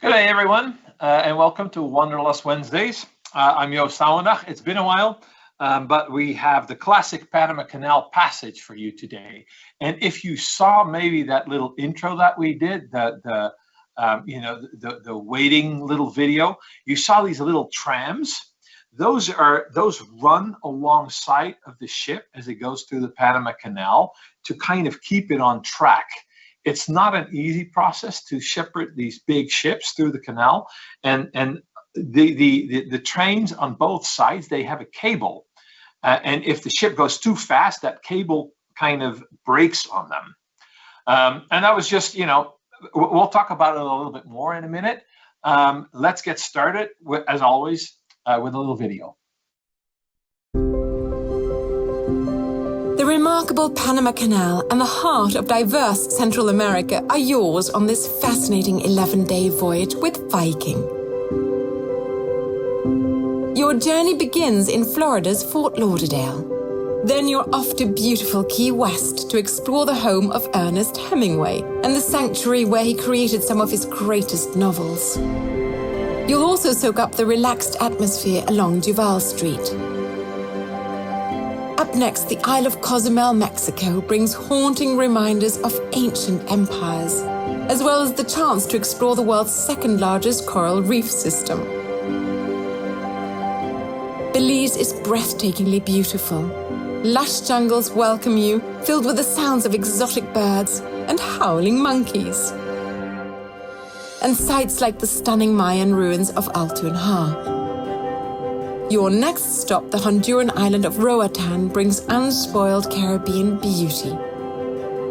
Good day, everyone, and welcome to Wanderlust Wednesdays. I'm Joost Ouendag. It's been a while, but we have the Classic Panama Canal Passage for you today. And if you saw maybe that little intro that we did, the waiting little video, you saw these little trams. Those run alongside of the ship as it goes through the Panama Canal to kind of keep it on track. It's not an easy process to shepherd these big ships through the canal, and the trains on both sides, they have a cable, and if the ship goes too fast, that cable kind of breaks on them. And that was just, we'll talk about it a little bit more in a minute. Let's get started, as always, with a little video. The remarkable Panama Canal and the heart of diverse Central America are yours on this fascinating 11-day voyage with Viking. Your journey begins in Florida's Fort Lauderdale. Then you're off to beautiful Key West to explore the home of Ernest Hemingway and the sanctuary where he created some of his greatest novels. You'll also soak up the relaxed atmosphere along Duval Street. Up next, the Isle of Cozumel, Mexico brings haunting reminders of ancient empires, as well as the chance to explore the world's second largest coral reef system. Belize is breathtakingly beautiful. Lush jungles welcome you, filled with the sounds of exotic birds and howling monkeys. And sights like the stunning Mayan ruins of Altunja. Your next stop, the Honduran island of Roatan, brings unspoiled Caribbean beauty,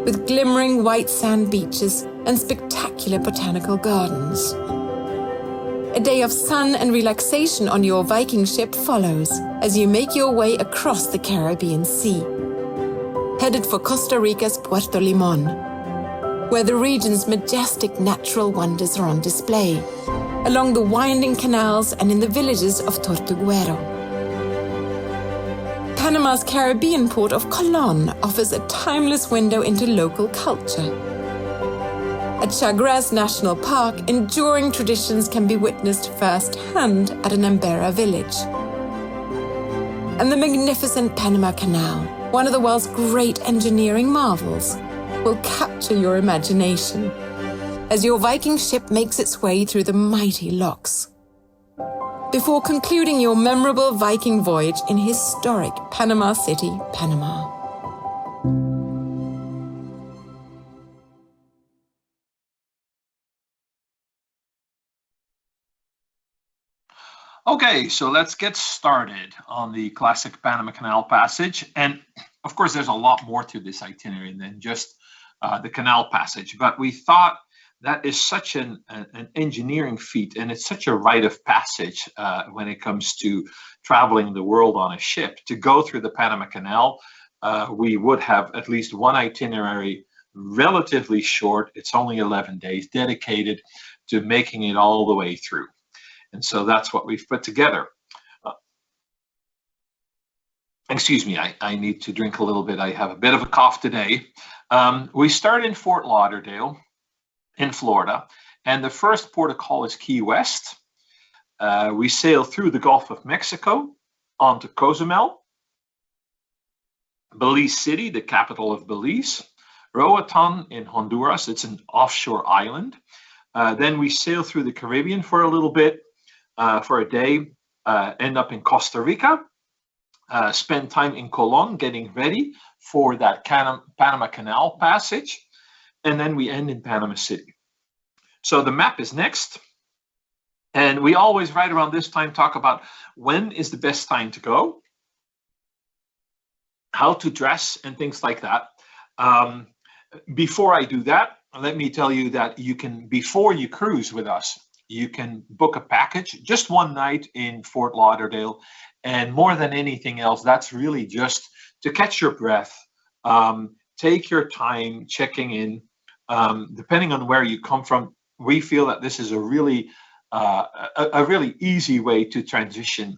with glimmering white sand beaches and spectacular botanical gardens. A day of sun and relaxation on your Viking ship follows as you make your way across the Caribbean Sea, headed for Costa Rica's Puerto Limon, where the region's majestic natural wonders are on display, along the winding canals and in the villages of Tortuguero. Panama's Caribbean port of Colon offers a timeless window into local culture. At Chagres National Park, enduring traditions can be witnessed firsthand at an Embera village. And the magnificent Panama Canal, one of the world's great engineering marvels, will capture your imagination as your Viking ship makes its way through the mighty locks, before concluding your memorable Viking voyage in historic Panama City, Panama. Okay, so let's get started on the Classic Panama Canal Passage. And of course, there's a lot more to this itinerary than just the canal passage, but we thought that is such an engineering feat, and it's such a rite of passage when it comes to traveling the world on a ship. To go through the Panama Canal, we would have at least one itinerary, relatively short. It's only 11 days, dedicated to making it all the way through. And so that's what we've put together. Excuse me, I need to drink a little bit. I have a bit of a cough today. We start in Fort Lauderdale in Florida, and the first port of call is Key West. We sail through the Gulf of Mexico onto Cozumel, Belize City, the capital of Belize, Roatan in Honduras, it's an offshore island. Then we sail through the Caribbean for a little bit, for a day, end up in Costa Rica, spend time in Colon getting ready for that Panama Canal Passage, and then we end in Panama City. So the map is next, and we always right around this time talk about when is the best time to go, how to dress, and things like that. Before I do that, let me tell you that you can, before you cruise with us, you can book a package, just one night in Fort Lauderdale. And more than anything else, that's really just to catch your breath, take your time checking in. Depending on where you come from, we feel that this is a really easy way to transition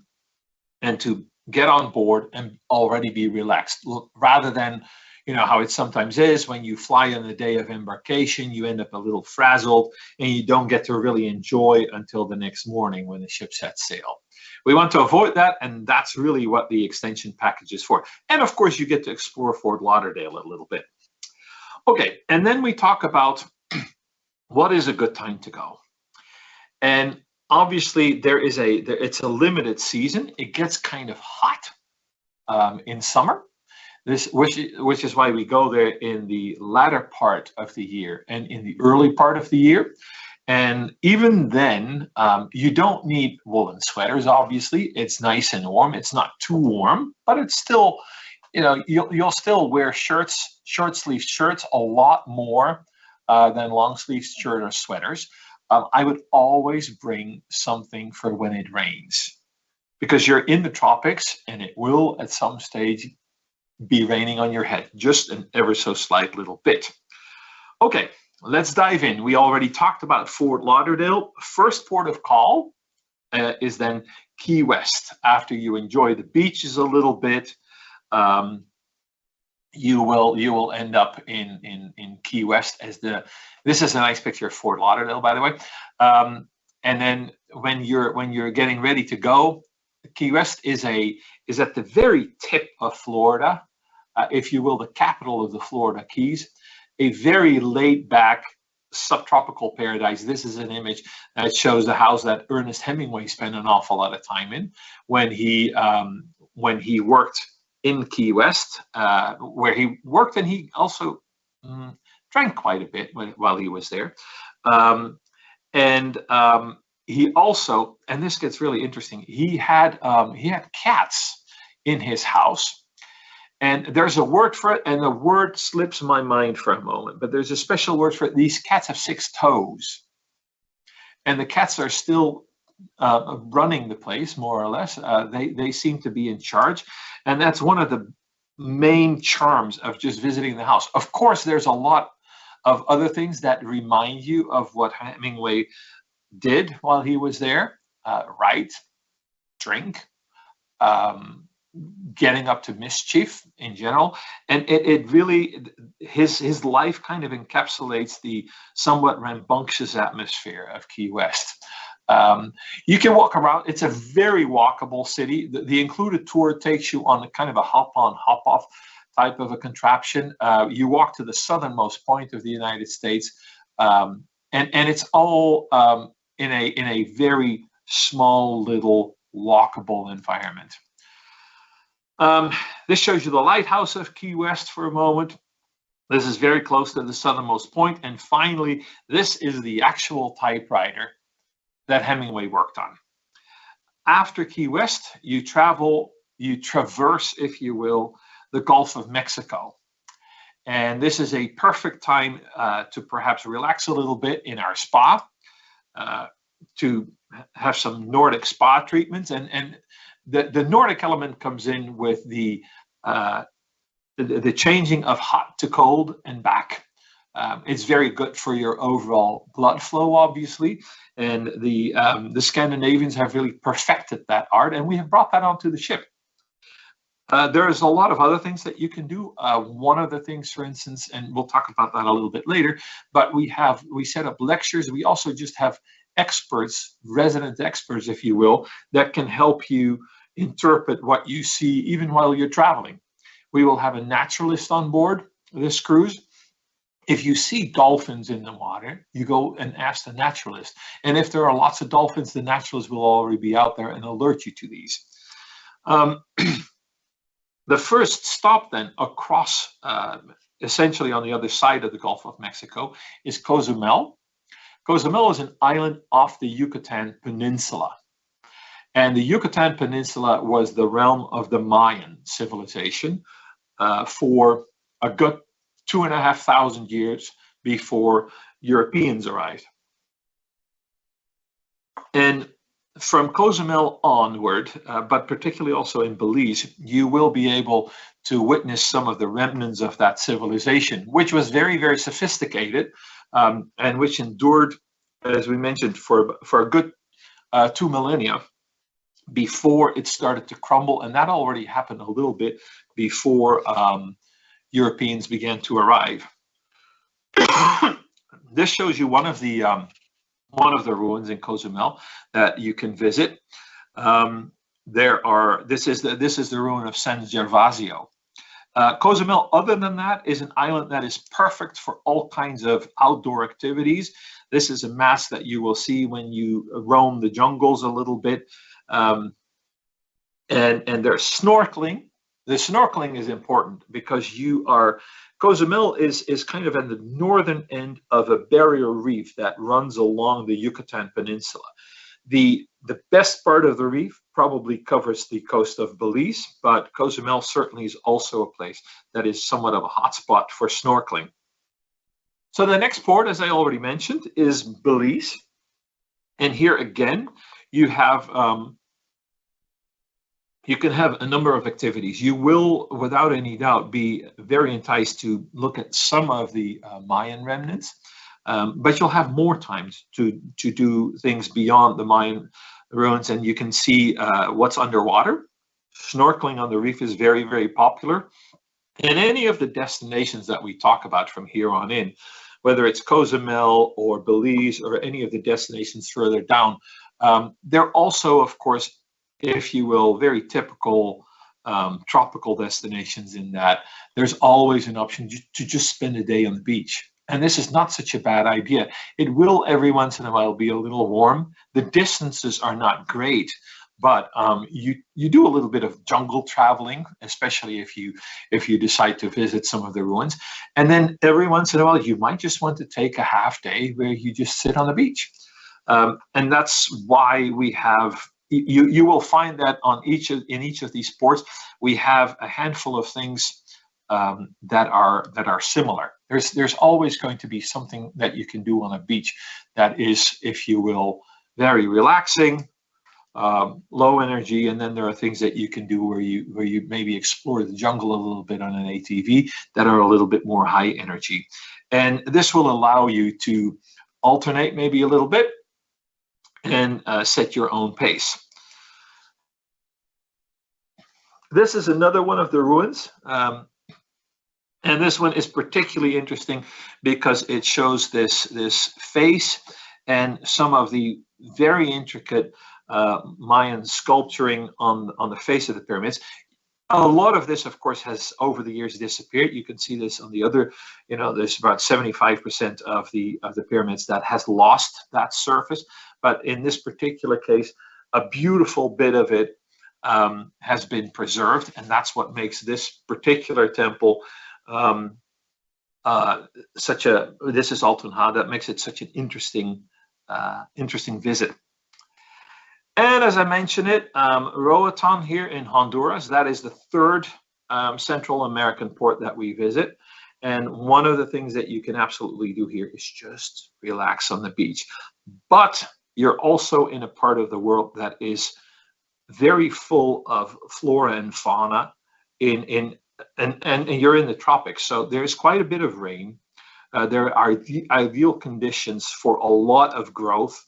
and to get on board and already be relaxed, rather than you know how it sometimes is when you fly on the day of embarkation, you end up a little frazzled and you don't get to really enjoy until the next morning when the ship sets sail. We want to avoid that, and that's really what the extension package is for. And of course, you get to explore Fort Lauderdale a little bit. Okay, and then we talk about what is a good time to go. And obviously, it's a limited season. It gets kind of hot in summer. Which is why we go there in the latter part of the year and in the early part of the year. And even then, you don't need woolen sweaters, obviously. It's nice and warm. It's not too warm, but it's still, you know, you'll still wear shirts, short sleeve shirts, a lot more than long sleeve shirt or sweaters. I would always bring something for when it rains, because you're in the tropics and it will at some stage be raining on your head, just an ever so slight little bit. Okay, let's dive in. We already talked about Fort Lauderdale. First port of call is then Key West. After you enjoy the beaches a little bit, you will end up in Key West as this is a nice picture of Fort Lauderdale, by the way. And then when you're getting ready to go, Key West is at the very tip of Florida, if you will, the capital of the Florida Keys, a very laid-back subtropical paradise. This is an image that shows the house that Ernest Hemingway spent an awful lot of time in when he worked in Key West, where he worked, and he also drank quite a bit while he was there. He also, and this gets really interesting, he had cats in his house. And there's a word for it, and the word slips my mind for a moment, but there's a special word for it. These cats have 6 toes. And the cats are still running the place, more or less. They seem to be in charge. And that's one of the main charms of just visiting the house. Of course, there's a lot of other things that remind you of what Hemingway did while he was there. Write, drink, getting up to mischief in general, and it really, his life kind of encapsulates the somewhat rambunctious atmosphere of Key West. You can walk around. It's a very walkable city. The included tour takes you on a kind of a hop-on, hop-off type of a contraption. You walk to the southernmost point of the United States, and it's all in a very small little walkable environment. This shows you the lighthouse of Key West for a moment. This is very close to the southernmost point. And finally, this is the actual typewriter that Hemingway worked on. After Key West, you traverse, if you will, the Gulf of Mexico. And this is a perfect time to perhaps relax a little bit in our spa, to have some Nordic spa treatments. And the Nordic element comes in with the changing of hot to cold and back. It's very good for your overall blood flow, obviously. And the Scandinavians have really perfected that art, and we have brought that onto the ship. There's a lot of other things that you can do. One of the things, for instance, and we'll talk about that a little bit later, but we set up lectures. We also just have experts, resident experts, if you will, that can help you interpret what you see even while you're traveling. We will have a naturalist on board this cruise. If you see dolphins in the water, you go and ask the naturalist. And if there are lots of dolphins, the naturalist will already be out there and alert you to these. The first stop then across, essentially on the other side of the Gulf of Mexico, is Cozumel. Cozumel is an island off the Yucatan Peninsula. And the Yucatan Peninsula was the realm of the Mayan civilization for a good 2,500 years before Europeans arrived. And from Cozumel onward, but particularly also in Belize, you will be able to witness some of the remnants of that civilization, which was very, very sophisticated, and which endured, as we mentioned, for a good 2 millennia before it started to crumble. And that already happened a little bit before Europeans began to arrive. This shows you one of the ruins in Cozumel that you can visit. This is the ruin of San Gervasio. Cozumel, other than that, is an island that is perfect for all kinds of outdoor activities. This is a mass that you will see when you roam the jungles a little bit. And there's snorkeling. The snorkeling is important because Cozumel is kind of at the northern end of a barrier reef that runs along the Yucatan Peninsula. The best part of the reef probably covers the coast of Belize, but Cozumel certainly is also a place that is somewhat of a hotspot for snorkeling. So the next port, as I already mentioned, is Belize. And here again, you can have a number of activities. You will, without any doubt, be very enticed to look at some of the Mayan remnants, but you'll have more times to do things beyond the Mayan ruins, and you can see what's underwater. Snorkeling on the reef is very, very popular. And any of the destinations that we talk about from here on in, whether it's Cozumel or Belize or any of the destinations further down, they're also, of course, if you will, very typical tropical destinations in that there's always an option to just spend a day on the beach. And this is not such a bad idea. It will every once in a while be a little warm. The distances are not great, but you do a little bit of jungle traveling, especially if you decide to visit some of the ruins. And then every once in a while, you might just want to take a half day where you just sit on the beach. And that's why we have, you will find that in each of these ports, we have a handful of things that are similar. There's always going to be something that you can do on a beach that is, if you will, very relaxing, low energy, and then there are things that you can do where you maybe explore the jungle a little bit on an ATV that are a little bit more high energy. And this will allow you to alternate maybe a little bit and set your own pace. This is another one of the ruins. And this one is particularly interesting because it shows this face and some of the very intricate Mayan sculpturing on the face of the pyramids. A lot of this, of course, has over the years disappeared. You can see this on the other, there's about 75% of the pyramids that has lost that surface. But in this particular case, a beautiful bit of it has been preserved, and that's what makes this particular temple this is Altunha, that makes it such an interesting visit. And as I mentioned it, Roatan here in Honduras, that is the third Central American port that we visit. And one of the things that you can absolutely do here is just relax on the beach. But you're also in a part of the world that is very full of flora and fauna and you're in the tropics, so there's quite a bit of rain. There are ideal conditions for a lot of growth.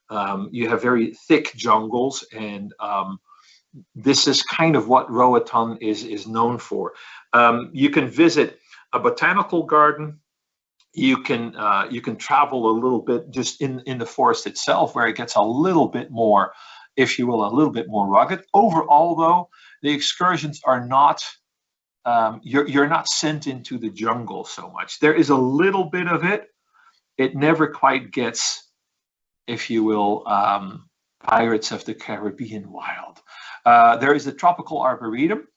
You have very thick jungles, and this is kind of what Roatan is known for. You can visit a botanical garden. You can travel a little bit just in the forest itself, where it gets a little bit more, if you will, a little bit more rugged. Overall, though, the excursions are not. You're not sent into the jungle so much. There is a little bit of it. It never quite gets, if you will, Pirates of the Caribbean wild. There is the Tropical Arboretum,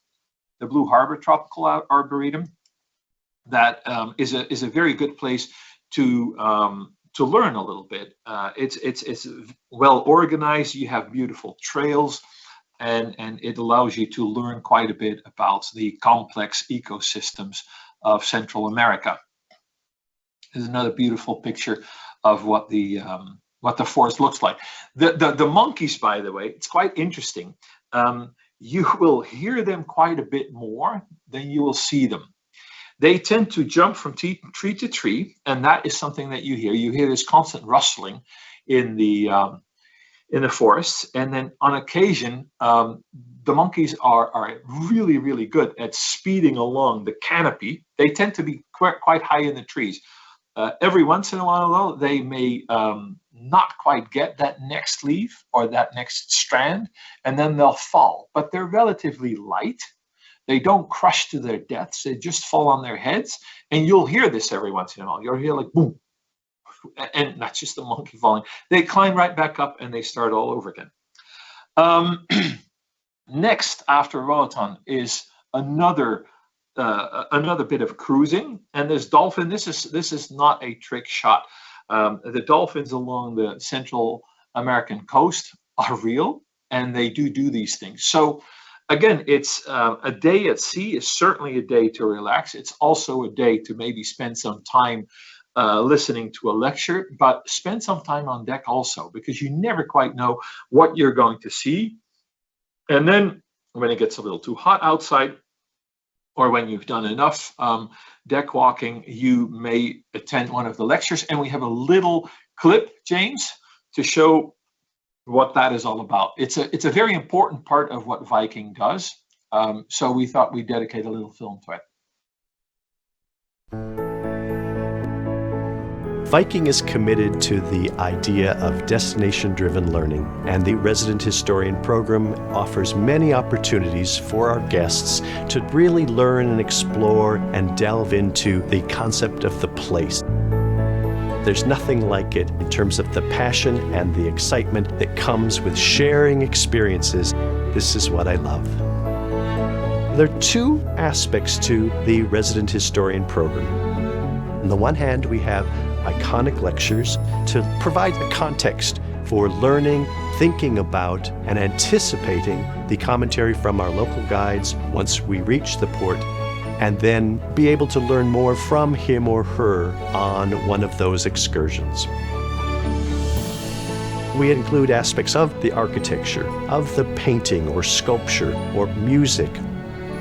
the Blue Harbor Tropical Arboretum. That is a very good place to learn a little bit. It's well organized. You have beautiful trails. And it allows you to learn quite a bit about the complex ecosystems of Central America. There's another beautiful picture of what the forest looks like. The monkeys, by the way, it's quite interesting. You will hear them quite a bit more than you will see them. They tend to jump from tree to tree, and that is something that you hear. You hear this constant rustling in the in the forests. And then on occasion, the monkeys are really, really good at speeding along the canopy. They tend to be quite high in the trees. Every once in a while, though, they may not quite get that next leaf or that next strand, and then they'll fall. But they're relatively light. They don't crush to their deaths. They just fall on their heads. And you'll hear this every once in a while. You'll hear like boom. And that's just the monkey falling. They climb right back up and they start all over again. Next, after Roatan, is another bit of cruising, and this dolphin. This is not a trick shot. The dolphins along the Central American coast are real, and they do these things. So again, it's a day at sea is certainly a day to relax. It's also a day to maybe spend some time listening to a lecture, but spend some time on deck also, because you never quite know what you're going to see. And then when it gets a little too hot outside, or when you've done enough deck walking, you may attend one of the lectures. And we have a little clip, James, to show what that is all about. It's a very important part of what Viking does. So we thought we'd dedicate a little film to it. Viking is committed to the idea of destination-driven learning, and the Resident Historian program offers many opportunities for our guests to really learn and explore and delve into the concept of the place. There's nothing like it in terms of the passion and the excitement that comes with sharing experiences. This is what I love. There are two aspects to the Resident Historian program. On the one hand, we have iconic lectures to provide a context for learning, thinking about, and anticipating the commentary from our local guides once we reach the port, and then be able to learn more from him or her on one of those excursions. We include aspects of the architecture, of the painting or sculpture or music,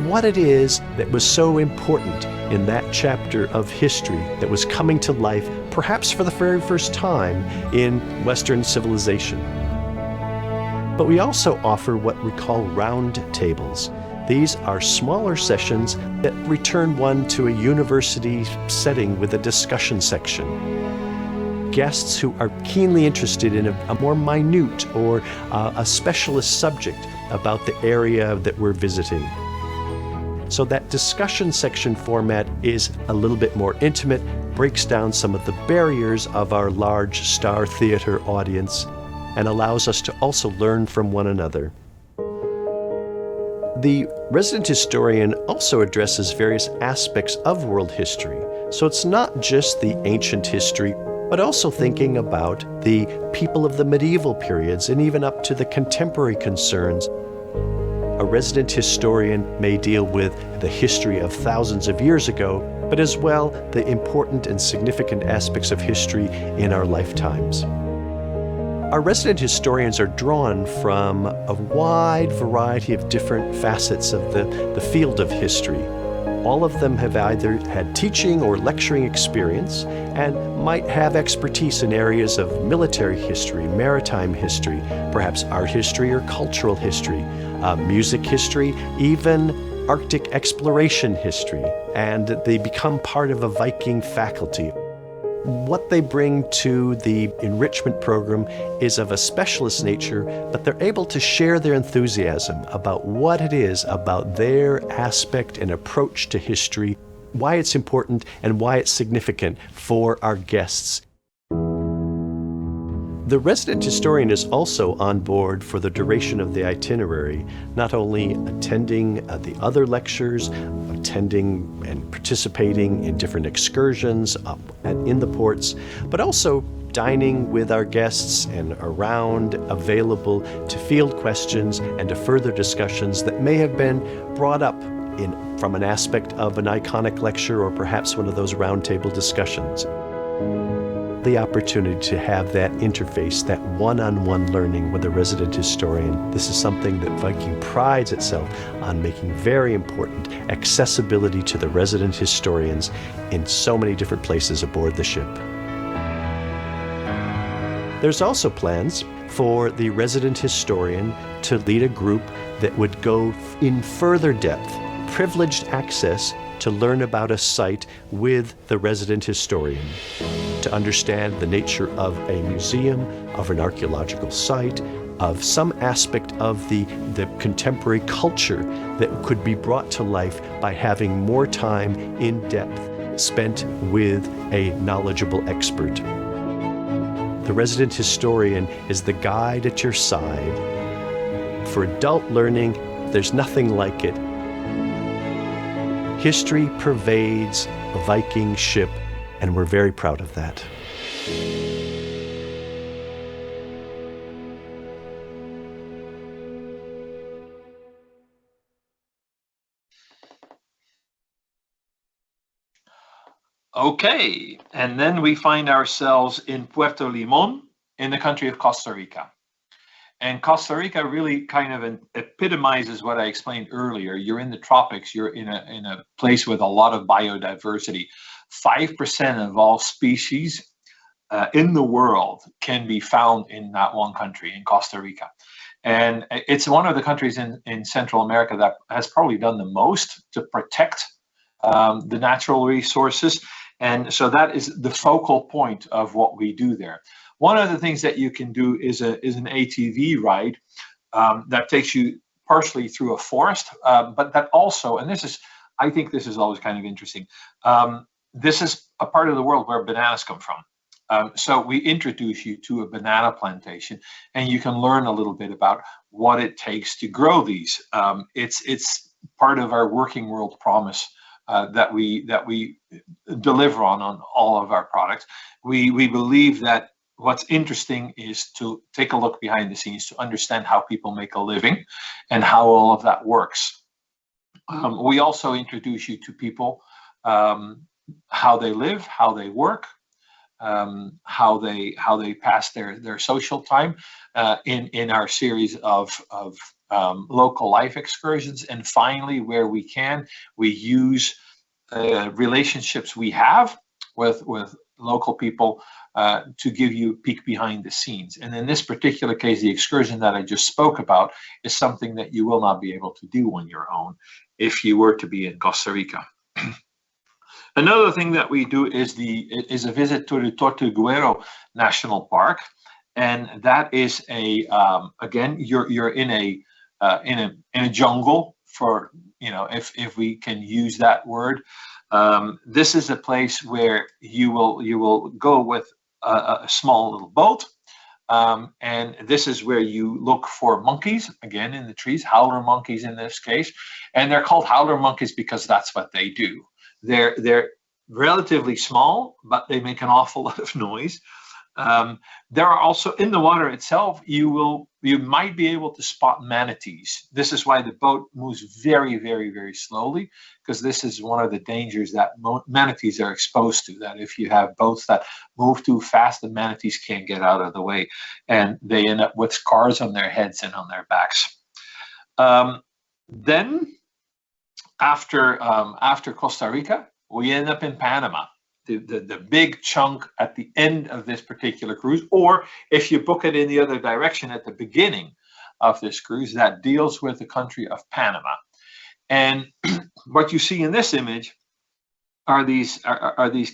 what it is that was so important in that chapter of history that was coming to life, perhaps for the very first time in Western civilization. But we also offer what we call round tables. These are smaller sessions that return one to a university setting with a discussion section. Guests who are keenly interested in a more minute or a specialist subject about the area that we're visiting. So that discussion section format is a little bit more intimate, breaks down some of the barriers of our large Star Theater audience, and allows us to also learn from one another. The Resident Historian also addresses various aspects of world history. So it's not just the ancient history, but also thinking about the people of the medieval periods and even up to the contemporary concerns. A resident historian may deal with the history of thousands of years ago, but as well the important and significant aspects of history in our lifetimes. Our resident historians are drawn from a wide variety of different facets of the field of history. All of them have either had teaching or lecturing experience and might have expertise in areas of military history, maritime history, perhaps art history or cultural history, music history, even Arctic exploration history, and they become part of a Viking faculty. What they bring to the enrichment program is of a specialist nature, but they're able to share their enthusiasm about what it is about their aspect and approach to history, why it's important, and why it's significant for our guests. The resident historian is also on board for the duration of the itinerary, not only attending the other lectures, attending and participating in different excursions up and in the ports, but also dining with our guests and around, available to field questions and to further discussions that may have been brought up from an aspect of an iconic lecture or perhaps one of those roundtable discussions. The opportunity to have that interface, that one-on-one learning with a resident historian. This is something that Viking prides itself on making very important, accessibility to the resident historians in so many different places aboard the ship. There's also plans for the resident historian to lead a group that would go in further depth, privileged access to learn about a site with the resident historian, to understand the nature of a museum, of an archaeological site, of some aspect of the contemporary culture that could be brought to life by having more time in depth spent with a knowledgeable expert. The resident historian is the guide at your side. For adult learning, there's nothing like it. History pervades a Viking ship, and we're very proud of that. Okay, and then we find ourselves in Puerto Limon in the country of Costa Rica. And Costa Rica really kind of epitomizes what I explained earlier. You're in the tropics, you're in a place with a lot of biodiversity. 5% of all species in the world can be found in that one country, in Costa Rica. And it's one of the countries in Central America that has probably done the most to protect the natural resources. And so that is the focal point of what we do there. One of the things that you can do is an ATV ride that takes you partially through a forest, but that also, and I think this is always kind of interesting. This is a part of the world where bananas come from. So we introduce you to a banana plantation, and you can learn a little bit about what it takes to grow these. It's part of our working world promise that we deliver on all of our products. We believe that what's interesting is to take a look behind the scenes to understand how people make a living and how all of that works. We also introduce you to people, how they live, how they work, how they pass their social time in our series of local life excursions. And finally, where we can, we use relationships we have with local people to give you a peek behind the scenes. And in this particular case, the excursion that I just spoke about is something that you will not be able to do on your own if you were to be in Costa Rica. Another thing that we do is a visit to the Tortuguero National Park, and that is again, you're in a jungle, for if we can use that word. This is a place where you will go with a small little boat, and this is where you look for monkeys, again in the trees, howler monkeys in this case, and they're called howler monkeys because that's what they do. They're relatively small, but they make an awful lot of noise. There are also, in the water itself, you might be able to spot manatees. This is why the boat moves very, very, very slowly, because this is one of the dangers that manatees are exposed to, that if you have boats that move too fast, the manatees can't get out of the way, and they end up with scars on their heads and on their backs. Then, after Costa Rica, we end up in Panama. The big chunk at the end of this particular cruise, or if you book it in the other direction at the beginning of this cruise, that deals with the country of Panama. And what you see in this image are these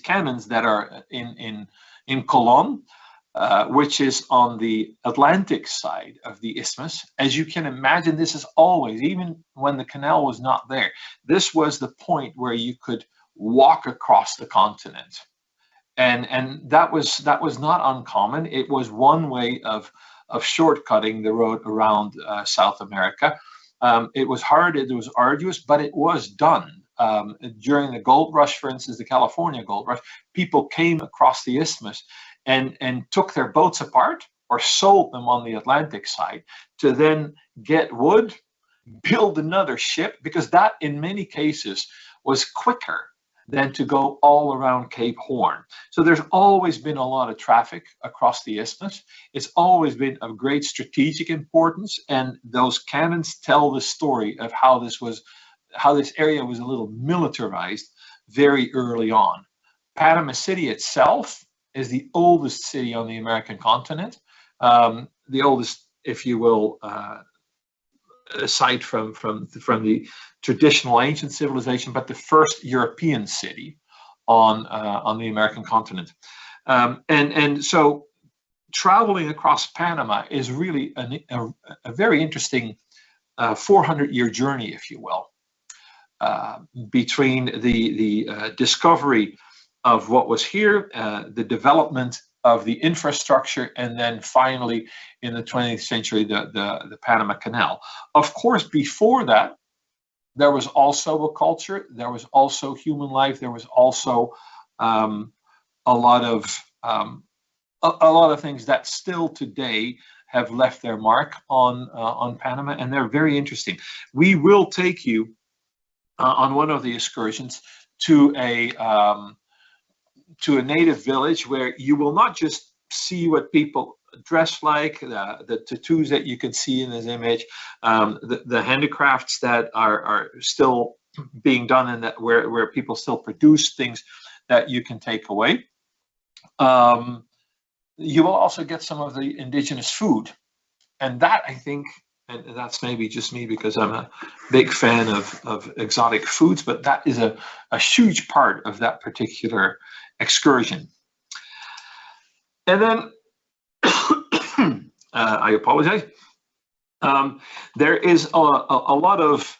cannons that are in Colón, which is on the Atlantic side of the isthmus. As you can imagine, this is always, even when the canal was not there, this was the point where you could walk across the continent, and that was not uncommon. It was one way of shortcutting the road around South America. It was hard, it was arduous, but it was done. During the gold rush, for instance, the California gold rush, people came across the isthmus and took their boats apart or sold them on the Atlantic side to then get wood, build another ship, because that in many cases was quicker than to go all around Cape Horn. So there's always been a lot of traffic across the isthmus. It's always been of great strategic importance, and those cannons tell the story of how this area was a little militarized very early on. Panama City itself is the oldest city on the American continent, the oldest, if you will, aside from the traditional ancient civilization, but the first European city on the American continent. And so traveling across Panama is really a very interesting 400-year journey, if you will, between the discovery of what was here, the development of the infrastructure, and then finally in the 20th century, the Panama Canal. Of course, before that, there was also a culture, there was also human life, there was also a lot of things that still today have left their mark on Panama, and they're very interesting. We will take you on one of the excursions to a native village where you will not just see what people dress like, the tattoos that you can see in this image, the handicrafts that are still being done, and that where people still produce things that you can take away. You will also get some of the indigenous food, and that, I think, and that's maybe just me because I'm a big fan of exotic foods, but that is a huge part of that particular excursion. And then I apologize. There is a lot of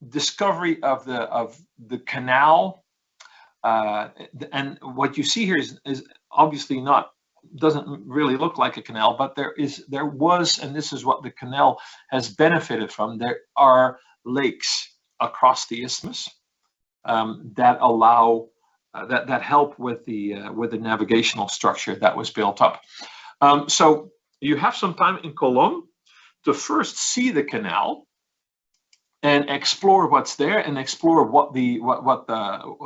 discovery of the canal, and what you see here is obviously doesn't really look like a canal, but there was, and this is what the canal has benefited from. There are lakes across the isthmus that allow that help with the navigational structure that was built up. So you have some time in Colón to first see the canal and explore what's there, and explore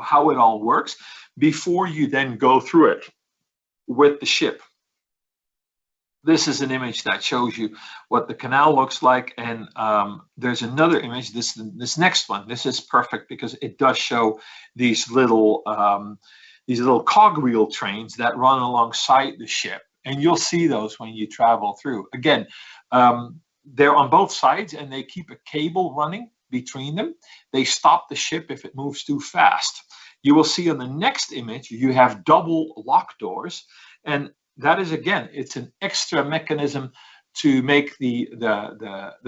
how it all works before you then go through it with the ship. This is an image that shows you what the canal looks like, and there's another image. This next one. This is perfect because it does show these little cogwheel trains that run alongside the ship, and you'll see those when you travel through. Again, they're on both sides, and they keep a cable running between them. They stop the ship if it moves too fast. You will see on the next image, you have double lock doors, and that is, again, it's an extra mechanism to make the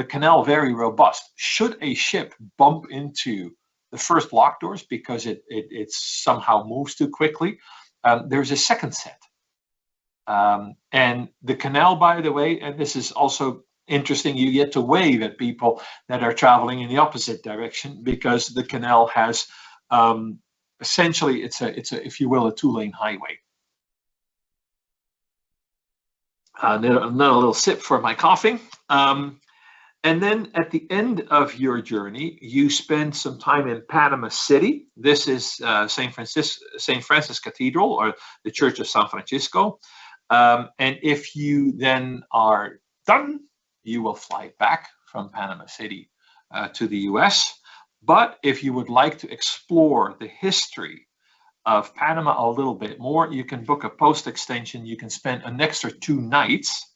canal very robust. Should a ship bump into the first lock doors because it somehow moves too quickly, there's a second set. And the canal, by the way, and this is also interesting, you get to wave at people that are traveling in the opposite direction, because the canal has essentially, it's a if you will, a two-lane highway. Another little sip for my coffee. And then at the end of your journey, you spend some time in Panama City. This is St. Francis Cathedral, or the Church of San Francisco. And if you then are done, you will fly back from Panama City to the US. But if you would like to explore the history of Panama a little bit more, you can book a post extension. You can spend an extra 2 nights,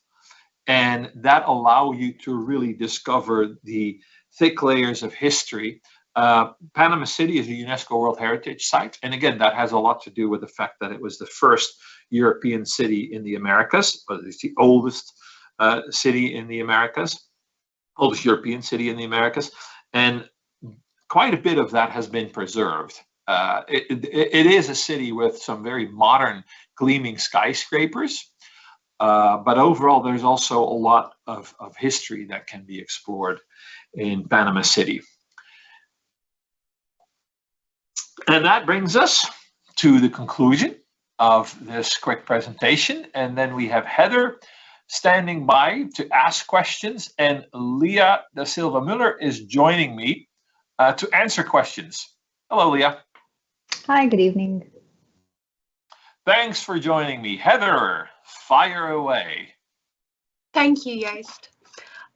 and that allow you to really discover the thick layers of history. Panama City is a UNESCO World Heritage Site, and again, that has a lot to do with the fact that it was the first European city in the Americas, but it's the oldest city in the Americas, oldest European city in the Americas, and quite a bit of that has been preserved. It is a city with some very modern, gleaming skyscrapers, but overall, there's also a lot of history that can be explored in Panama City. And that brings us to the conclusion of this quick presentation. And then we have Heather standing by to ask questions, and Lia Da Silva Müller is joining me to answer questions. Hello, Lia. Hi, good evening. Thanks for joining me. Heather, fire away. Thank you, Joost.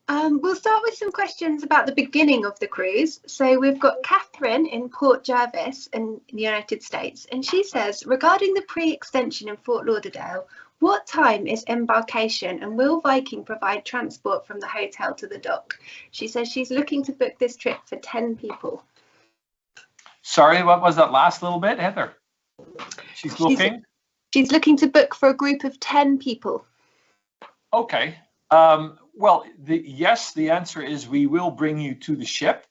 We'll start with some questions about the beginning of the cruise. So we've got Catherine in Port Jervis in the United States, and she says, regarding the pre-extension in Fort Lauderdale, what time is embarkation and will Viking provide transport from the hotel to the dock? She says she's looking to book this trip for 10 people. Sorry, what was that last little bit, Heather? She's looking to book for a group of 10 people. Okay. Well, yes, the answer is we will bring you to the ship.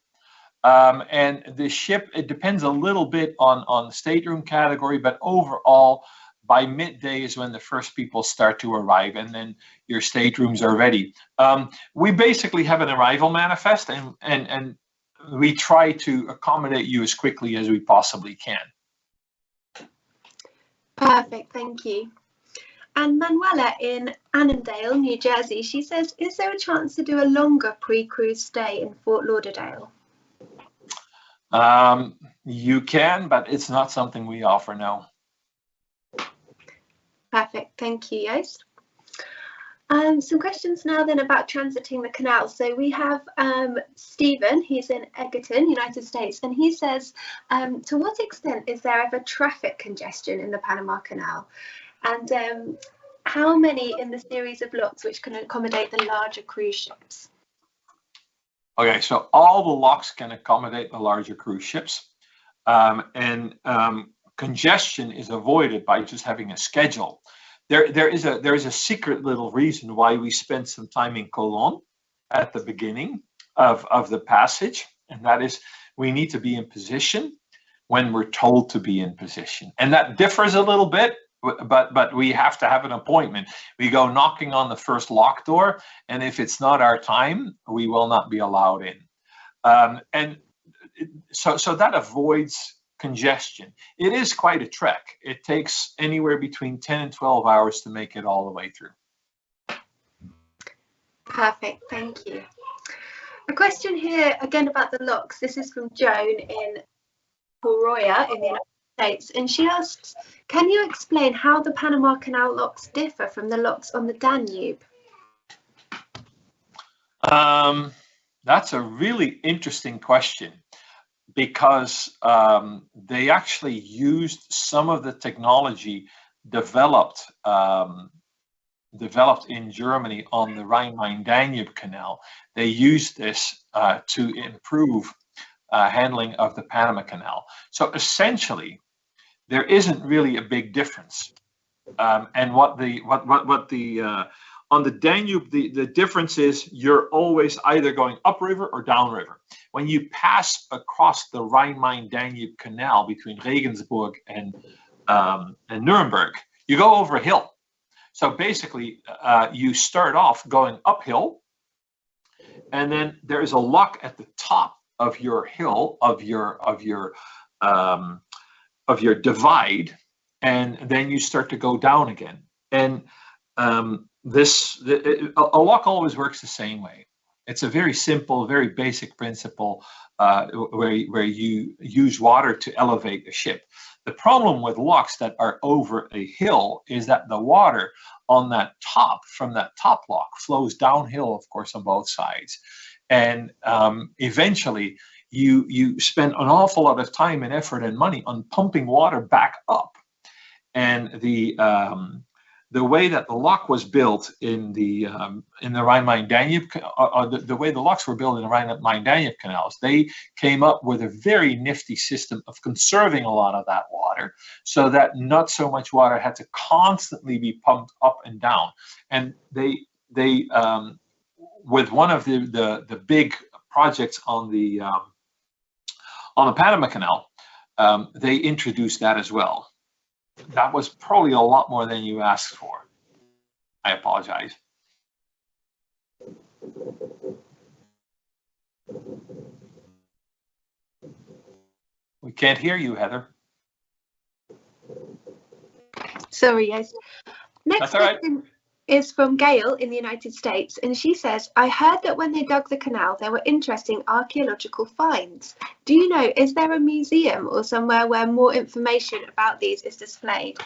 And the ship, it depends a little bit on the stateroom category, but overall, by midday is when the first people start to arrive, and then your staterooms are ready. We basically have an arrival manifest, and we try to accommodate you as quickly as we possibly can. Perfect, thank you. And Manuela in Annandale, New Jersey, she says, is there a chance to do a longer pre-cruise stay in Fort Lauderdale? You can, but it's not something we offer now. Perfect, thank you, Joost. Some questions now then about transiting the canal. So we have Stephen, he's in Egerton, United States, and he says, to what extent is there ever traffic congestion in the Panama Canal? And how many in the series of locks which can accommodate the larger cruise ships? Okay, so all the locks can accommodate the larger cruise ships. Congestion is avoided by just having a schedule. There is a secret little reason why we spend some time in Cologne at the beginning of the passage, and that is we need to be in position when we're told to be in position. And that differs a little bit, but we have to have an appointment. We go knocking on the first lock door, and if it's not our time, we will not be allowed in. So that avoids congestion. It is quite a trek. It takes anywhere between 10 and 12 hours to make it all the way through. Perfect, thank you. A question here again about the locks. This is from Joan in Roatan in the United States, and she asks, can you explain how the Panama Canal locks differ from the locks on the Danube? That's a really interesting question, because they actually used some of the technology developed in Germany on the Rhine-Main-Danube Canal. They used this to improve handling of the Panama Canal. So essentially, there isn't really a big difference. And on the Danube, the difference is you're always either going upriver or downriver. When you pass across the Rhine-Main-Danube Canal between Regensburg and Nuremberg, you go over a hill. So basically, you start off going uphill, and then there is a lock at the top of your hill, of your divide, and then you start to go down again. And a lock always works the same way. It's a very simple, very basic principle where you use water to elevate a ship. The problem with locks that are over a hill is that the water on that top, from that top lock, flows downhill, of course, on both sides. And eventually you spend an awful lot of time and effort and money on pumping water back up. And the way that the lock was built in the Rhine-Main-Danube, the way the locks were built in the Rhine-Main-Danube canals, they came up with a very nifty system of conserving a lot of that water, so that not so much water had to constantly be pumped up and down. And they with one of the big projects on the Panama Canal, they introduced that as well. That was probably a lot more than you asked for. I apologize. We can't hear you, Heather. Sorry, yes. Next That's all right. question is from Gail in the United States, and she says, I heard that when they dug the canal, there were interesting archaeological finds. Do you know, is there a museum or somewhere where more information about these is displayed?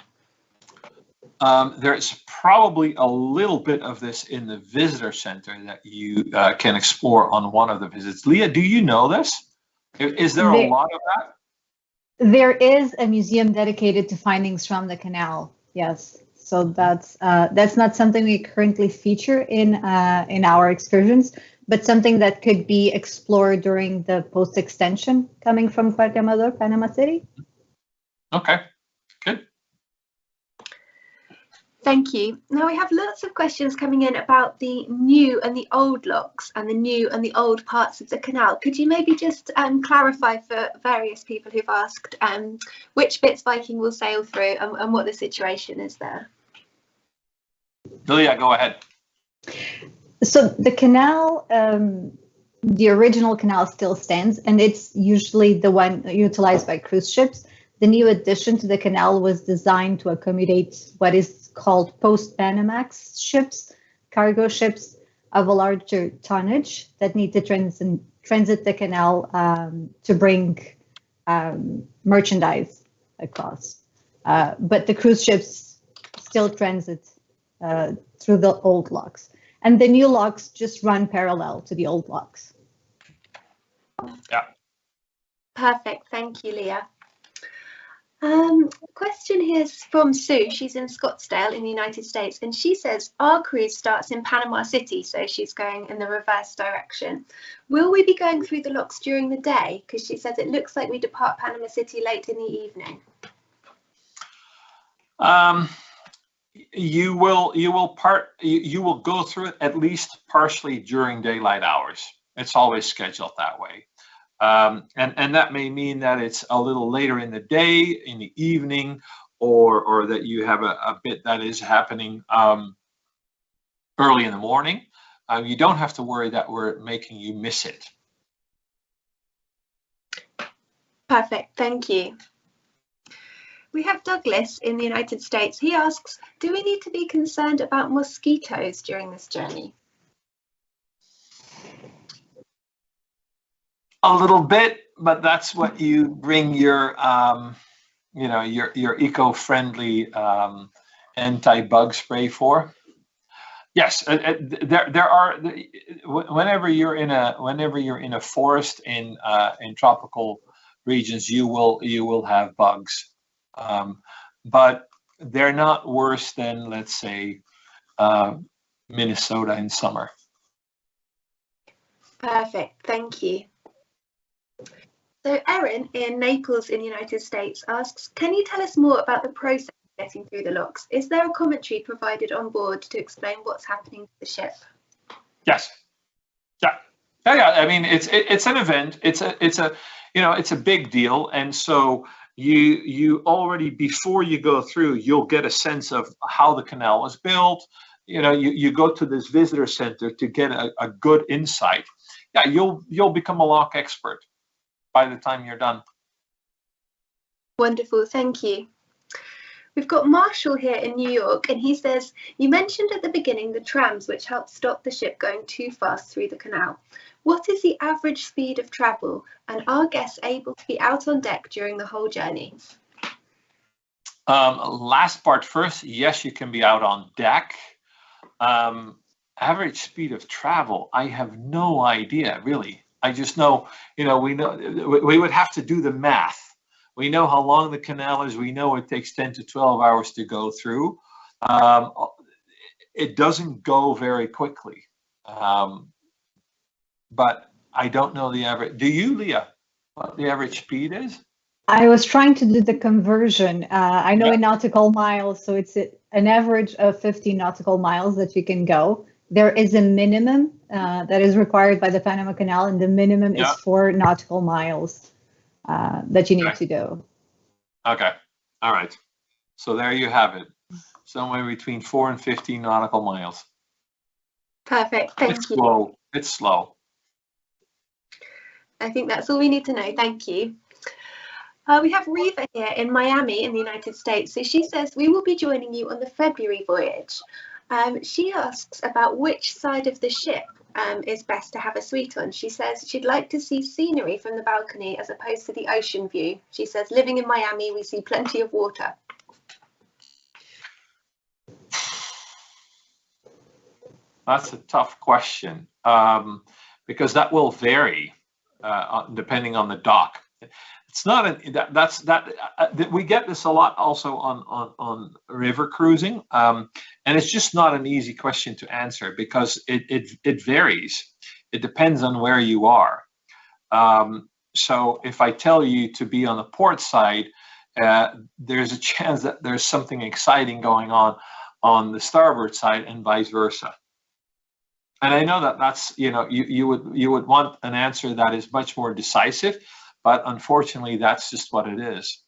There's probably a little bit of this in the visitor center that you can explore on one of the visits. Lia, do you know this? Is there a lot of that? There is a museum dedicated to findings from the canal. Yes, so that's not something we currently feature in our excursions, but something that could be explored during the post extension coming from Puerto Limon, Panama City. Okay, good. Thank you. Now we have lots of questions coming in about the new and the old locks and the new and the old parts of the canal. Could you maybe just clarify for various people who've asked which bits Viking will sail through and what the situation is there? Lia, go ahead. So the canal, the original canal still stands, and it's usually the one utilized by cruise ships. The new addition to the canal was designed to accommodate what is called post-Panamax ships, cargo ships of a larger tonnage that need to transit the canal to bring merchandise across. But the cruise ships still transit through the old locks. And the new locks just run parallel to the old locks. Yeah. Perfect. Thank you, Lia. Question here is from Sue. She's in Scottsdale in the United States, and she says our cruise starts in Panama City, so she's going in the reverse direction. Will we be going through the locks during the day? Because she says it looks like we depart Panama City late in the evening. You will go through it at least partially during daylight hours. It's always scheduled that way. And that may mean that it's a little later in the day, in the evening, or that you have a bit that is happening early in the morning. You don't have to worry that we're making you miss it. Perfect, thank you. We have Douglas in the United States. He asks, do we need to be concerned about mosquitoes during this journey? A little bit, but that's what you bring your, your eco-friendly anti-bug spray for. Yes, there are. Whenever you're in a forest in tropical regions, you will have bugs, but they're not worse than, let's say, Minnesota in summer. Perfect, thank you. So Erin in Naples in the United States asks, can you tell us more about the process of getting through the locks? Is there a commentary provided on board to explain what's happening to the ship? Yes. Yeah. I mean, it's an event. It's a big deal, and so you already, before you go through, you'll get a sense of how the canal was built. You go to this visitor center to get a good insight. Yeah, you'll become a lock expert by the time you're done. Wonderful, thank you. We've got Marshall here in New York, and he says, you mentioned at the beginning the trams which help stop the ship going too fast through the canal. What is the average speed of travel, and are guests able to be out on deck during the whole journey? Last part first, yes, you can be out on deck. Average speed of travel, I have no idea, really. I just know, we would have to do the math. We know how long the canal is. We know it takes 10 to 12 hours to go through. It doesn't go very quickly. But I don't know the average. Do you, Lia, what the average speed is? I was trying to do the conversion. I know in nautical miles, so it's an average of 50 nautical miles that you can go. There is a minimum that is required by the Panama Canal, and the minimum is 4 nautical miles that you need to do. Okay. All right. So there you have it. Somewhere between 4 and 15 nautical miles. Perfect. Thank you. Slow. It's slow. I think that's all we need to know. Thank you. We have Reva here in Miami in the United States. So she says, we will be joining you on the February voyage. She asks about which side of the ship is best to have a suite on. She says she'd like to see scenery from the balcony as opposed to the ocean view. She says, living in Miami, we see plenty of water. That's a tough question, because that will vary depending on the dock. It's not we get this a lot also on river cruising, and it's just not an easy question to answer because it varies. It depends on where you are. So if I tell you to be on the port side, there's a chance that there's something exciting going on the starboard side and vice versa. And I know that that's, you would want an answer that is much more decisive, but unfortunately that's just what it is.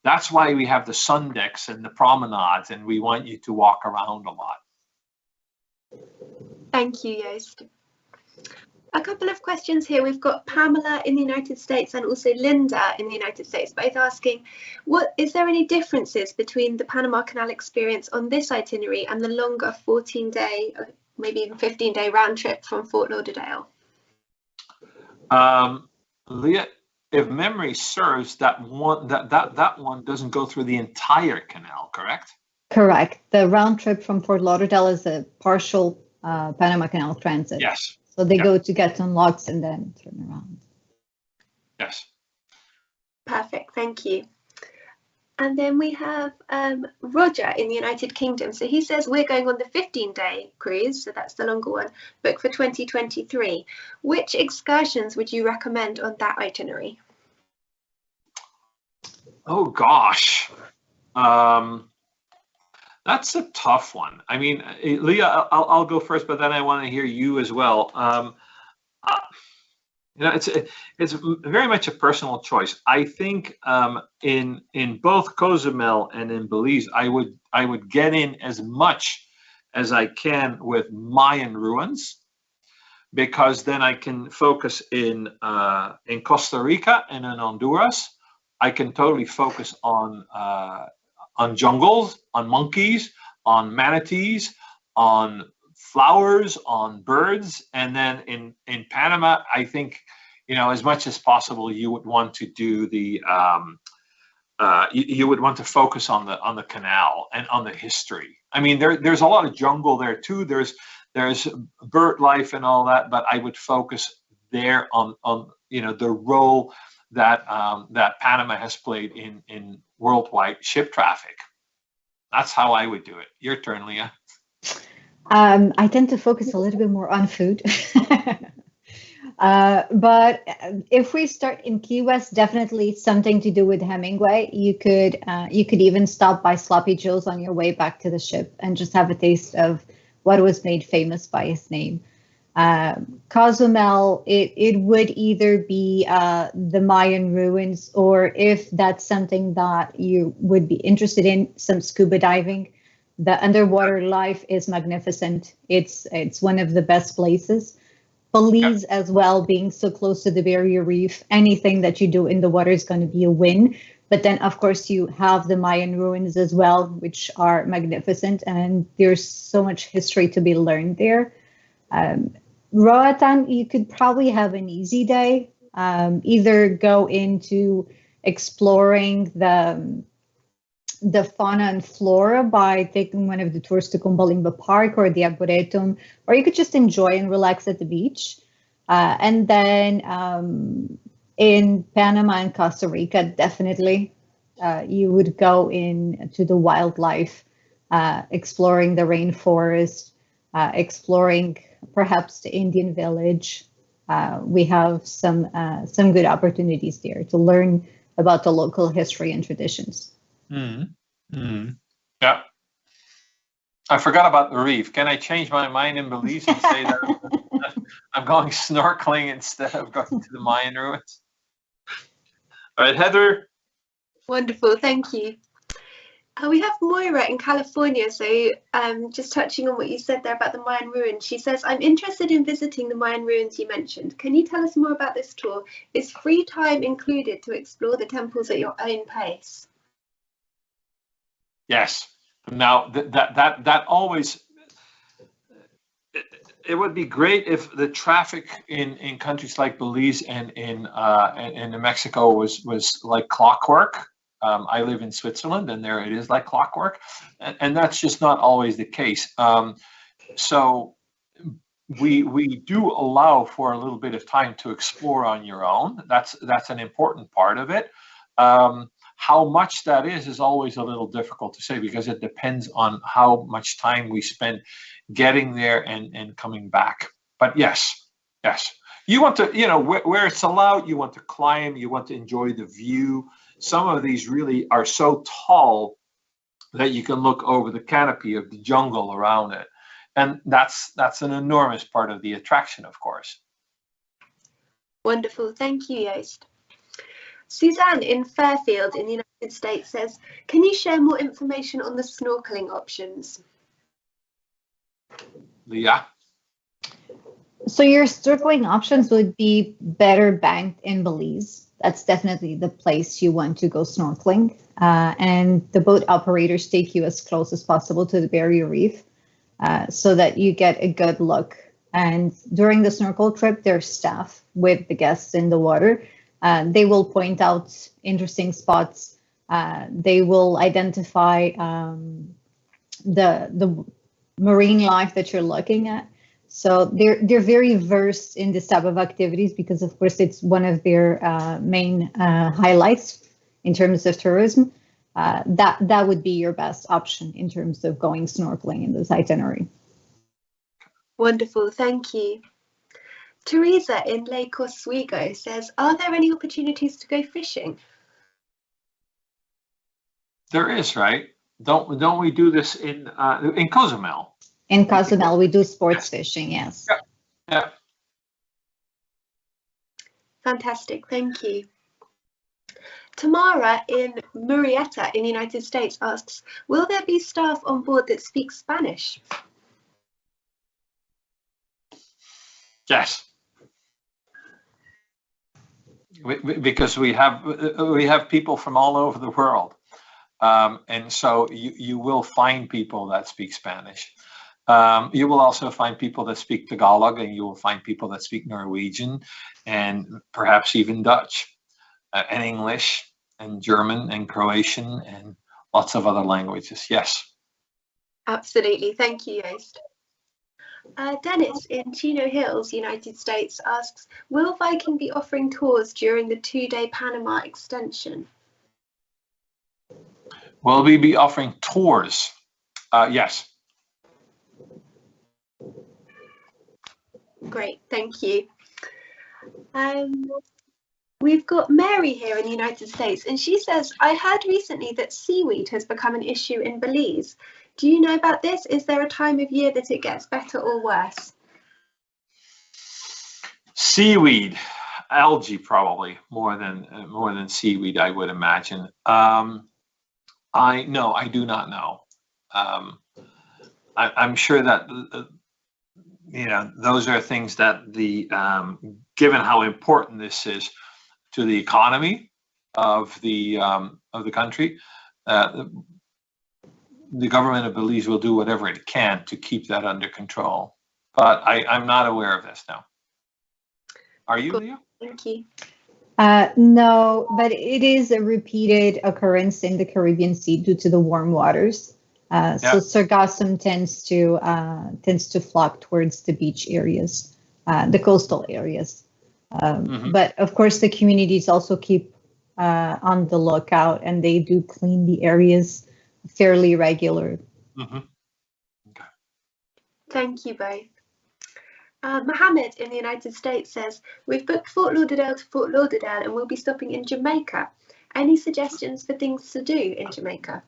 That's why we have the sun decks and the promenades, and we want you to walk around a lot. Thank you, Joost. A couple of questions here. We've got Pamela in the United States and also Linda in the United States, both asking, is there any differences between the Panama Canal experience on this itinerary and the longer 14-day, maybe even 15-day round trip from Fort Lauderdale? Lia, if memory serves, that one doesn't go through the entire canal, correct? Correct. The round trip from Fort Lauderdale is a partial Panama Canal transit. Yes. So they go to get unlocked and then turn around. Yes. Perfect. Thank you. And then we have Roger in the United Kingdom. So he says we're going on the 15-day cruise, so that's the longer one, booked for 2023. Which excursions would you recommend on that itinerary? Oh gosh, that's a tough one. I mean, Lia, I'll go first, but then I want to hear you as well. It's very much a personal choice. I think in both Cozumel and in Belize, I would get in as much as I can with Mayan ruins, because then I can focus in Costa Rica and in Honduras. I can totally focus on jungles, on monkeys, on manatees, on flowers, on birds. And then in Panama, I think, as much as possible, you would want to do the you would want to focus on the canal and on the history. I mean, there's a lot of jungle there too. There's bird life and all that, but I would focus there on the role that Panama has played in worldwide ship traffic. That's how I would do it. Your turn, Lia. I tend to focus a little bit more on food. But if we start in Key West, definitely something to do with Hemingway. You could even stop by Sloppy Joe's on your way back to the ship and just have a taste of what was made famous by his name. Cozumel, it would either be the Mayan ruins, or if that's something that you would be interested in, some scuba diving. The underwater life is magnificent. It's one of the best places. Belize as well, being so close to the barrier reef, anything that you do in the water is going to be a win. But then, of course, you have the Mayan ruins as well, which are magnificent, and there's so much history to be learned there. Roatan, you could probably have an easy day. Either go into exploring the fauna and flora by taking one of the tours to Kumbalimba Park or the Arboretum, or you could just enjoy and relax at the beach. And then in Panama and Costa Rica, definitely you would go into the wildlife, exploring the rainforest, exploring perhaps the Indian village. We have some good opportunities there to learn about the local history and traditions. Yeah. I forgot about the reef. Can I change my mind in Belize and say that I'm going snorkeling instead of going to the Mayan ruins? All right, Heather. Wonderful, thank you. We have Moira in California. So just touching on what you said there about the Mayan ruins, she says, I'm interested in visiting the Mayan ruins you mentioned. Can you tell us more about this tour? Is free time included to explore the temples at your own pace? Yes. Now that always, it would be great if the traffic in countries like Belize and in New Mexico was like clockwork. I live in Switzerland, and there it is like clockwork, and that's just not always the case. So we do allow for a little bit of time to explore on your own. That's an important part of it. How much that is always a little difficult to say, because it depends on how much time we spend getting there and coming back. But yes, you want to, where it's allowed, you want to climb, you want to enjoy the view. Some of these really are so tall that you can look over the canopy of the jungle around it. And that's an enormous part of the attraction, of course. Wonderful. Thank you, Joost. Suzanne in Fairfield in the United States says, can you share more information on the snorkeling options? Lia? So your snorkeling options would be better banked in Belize. That's definitely the place you want to go snorkeling. And the boat operators take you as close as possible to the barrier reef so that you get a good look. And during the snorkel trip, there's staff with the guests in the water. They will point out interesting spots. They will identify the marine life that you're looking at. So they're very versed in this type of activities because, of course, it's one of their main highlights in terms of tourism. That would be your best option in terms of going snorkeling in this itinerary. Wonderful, thank you. Teresa in Lake Oswego says, are there any opportunities to go fishing? There is, right? Don't we do this in Cozumel? In Cozumel, we do sports fishing, yes. Yeah. Fantastic, thank you. Tamara in Murrieta in the United States asks, will there be staff on board that speak Spanish? Yes. Because we have people from all over the world. And so you will find people that speak Spanish. You will also find people that speak Tagalog, and you will find people that speak Norwegian and perhaps even Dutch and English and German and Croatian and lots of other languages. Yes. Absolutely. Thank you, Joost. Dennis in Chino Hills, United States asks, will Viking be offering tours during the 2-day Panama extension? Will we be offering tours? Yes. Great, thank you. We've got Mary here in the United States, and she says, I heard recently that seaweed has become an issue in Belize. Do you know about this? Is there a time of year that it gets better or worse? Seaweed, algae, probably more than seaweed, I would imagine. I do not know. I'm sure that those are things that given how important this is to the economy of the country, the government of Belize will do whatever it can to keep that under control. But I'm not aware of this now. Are you, Lia? Thank you. No, but it is a repeated occurrence in the Caribbean Sea due to the warm waters. So sargassum tends to flock towards the beach areas, the coastal areas. But of course, the communities also keep on the lookout, and they do clean the areas fairly regular. Okay. Thank you both. Mohammed in the United States says, we've booked Fort Lauderdale to Fort Lauderdale and we'll be stopping in Jamaica. Any suggestions for things to do in Jamaica?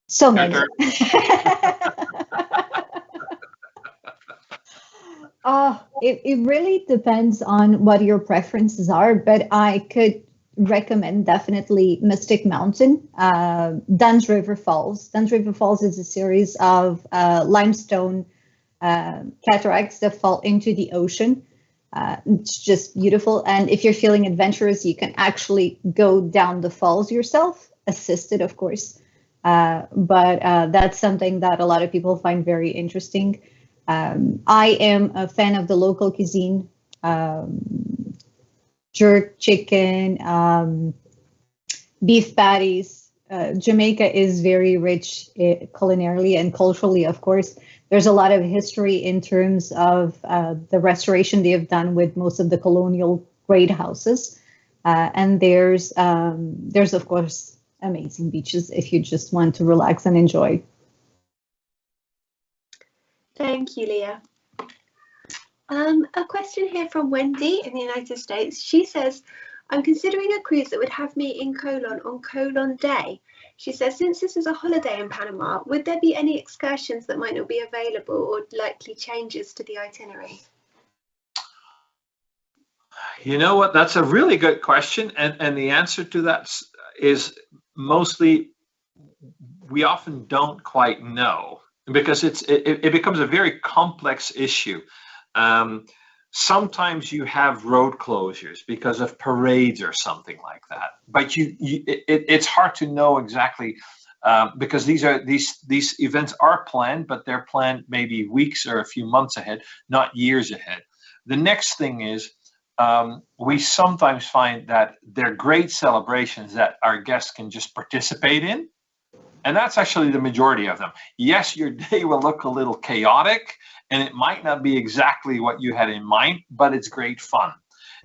So many. It really depends on what your preferences are, but I could recommend definitely Mystic Mountain, Dunn's River Falls. Dunn's River Falls is a series of limestone cataracts that fall into the ocean. It's just beautiful. And if you're feeling adventurous, you can actually go down the falls yourself, assisted, of course. But that's something that a lot of people find very interesting. I am a fan of the local cuisine, jerk chicken, beef patties, Jamaica is very rich culinarily and culturally, of course. There's a lot of history in terms of the restoration they have done with most of the colonial great houses. And there's of course, amazing beaches if you just want to relax and enjoy. Thank you, Lia. A question here from Wendy in the United States. She says, I'm considering a cruise that would have me in Colon on Colon Day. She says, since this is a holiday in Panama, would there be any excursions that might not be available or likely changes to the itinerary? You know what? That's a really good question. And the answer to that is mostly we often don't quite know, because it becomes a very complex issue. Sometimes you have road closures because of parades or something like that, but it's hard to know exactly, because these events are planned, but they're planned maybe weeks or a few months ahead, not years ahead. The next thing is, we sometimes find that they're great celebrations that our guests can just participate in. And that's actually the majority of them. Yes, your day will look a little chaotic and it might not be exactly what you had in mind, but it's great fun.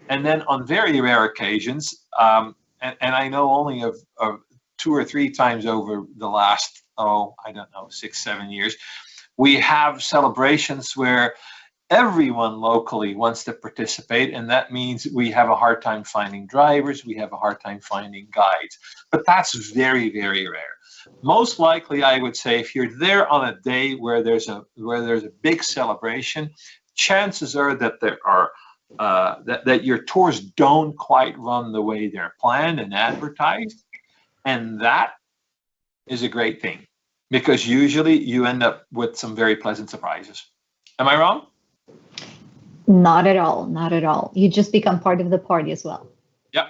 And then on very rare occasions, and I know only of 2 or 3 times over the last, 6, 7 years, we have celebrations where everyone locally wants to participate, and that means we have a hard time finding drivers, we have a hard time finding guides, but that's very, very rare. Most likely, I would say, if you're there on a day where there's a big celebration, chances are that there are that your tours don't quite run the way they're planned and advertised, and that is a great thing, because usually you end up with some very pleasant surprises. Am I wrong? Not at all. Not at all. You just become part of the party as well. Yep.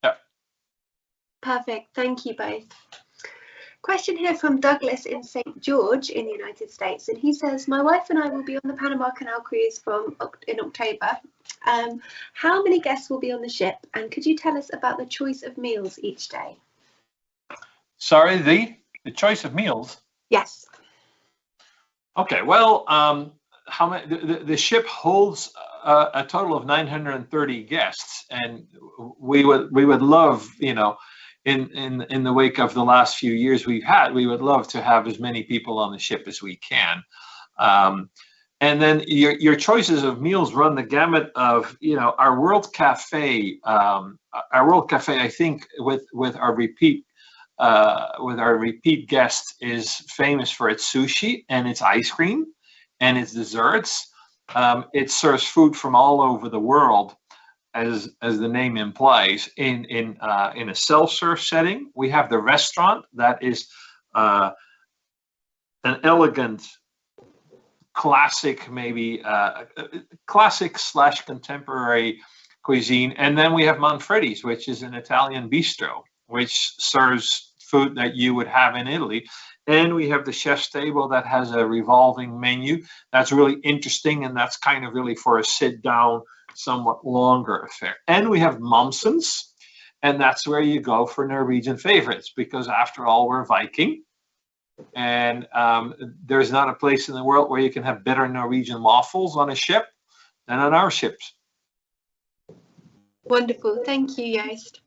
Yep. Perfect. Thank you both. Question here from Douglas in St. George in the United States, and he says, my wife and I will be on the Panama Canal cruise in October. How many guests will be on the ship, and could you tell us about the choice of meals each day? Sorry, the choice of meals? Yes. Okay, well, how many? The ship holds a total of 930 guests, and we would love, in the wake of the last few years we would love to have as many people on the ship as we can. And then your choices of meals run the gamut of, our World Cafe. Our World Cafe, I think, with our repeat guest, is famous for its sushi and its ice cream and its desserts. It serves food from all over the world, as the name implies, in a self-serve setting. We have the restaurant that is an elegant, classic, maybe classic/contemporary cuisine, and then we have Manfredi's, which is an Italian bistro, which serves food that you would have in Italy. And we have the chef's table that has a revolving menu. That's really interesting, and that's kind of really for a sit-down, somewhat longer affair. And we have Momsen's, and that's where you go for Norwegian favorites, because after all, we're Viking. And there's not a place in the world where you can have better Norwegian waffles on a ship than on our ships. Wonderful. Thank you, Joost.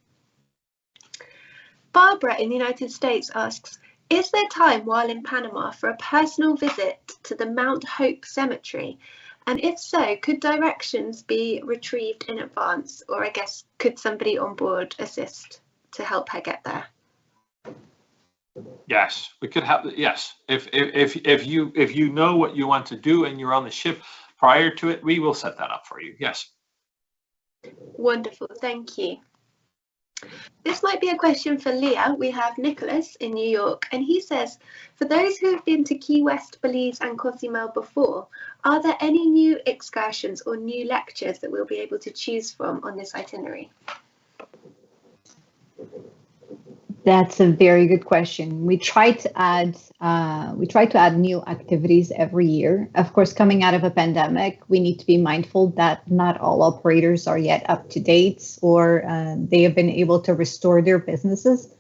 Barbara in the United States asks, is there time while in Panama for a personal visit to the Mount Hope Cemetery? And if so, could directions be retrieved in advance? Or I guess, could somebody on board assist to help her get there? Yes, we could have. Yes, if you know what you want to do and you're on the ship prior to it, we will set that up for you. Yes. Wonderful, thank you. This might be a question for Lia. We have Nicholas in New York, and he says, for those who have been to Key West, Belize and Cozumel before, are there any new excursions or new lectures that we'll be able to choose from on this itinerary? That's a very good question. We try to add new activities every year. Of course, coming out of a pandemic, we need to be mindful that not all operators are yet up to date, or they have been able to restore their businesses.